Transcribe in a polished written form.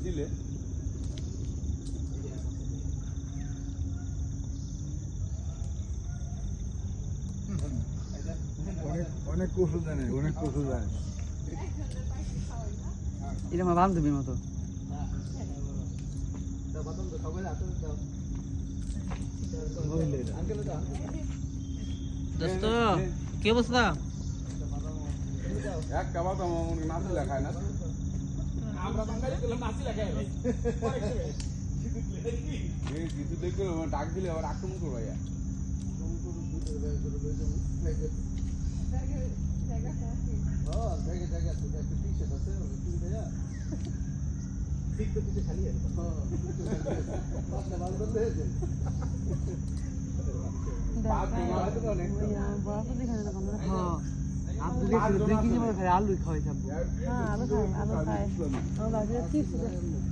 দিলে অনেক কচু জানে, অনেক কচু জানে। এটা আমার বান্ধবীর মতো। দোস্ত কি অবস্থা? এক কাবাব আমার নাচি লেখায় না, আমরা বাঙালি করলাম নাচি লেখায় কিছু দেখলে ডাক দিলে আবার আক্রমণ করবো। আলু খাওয়াই থাকবো।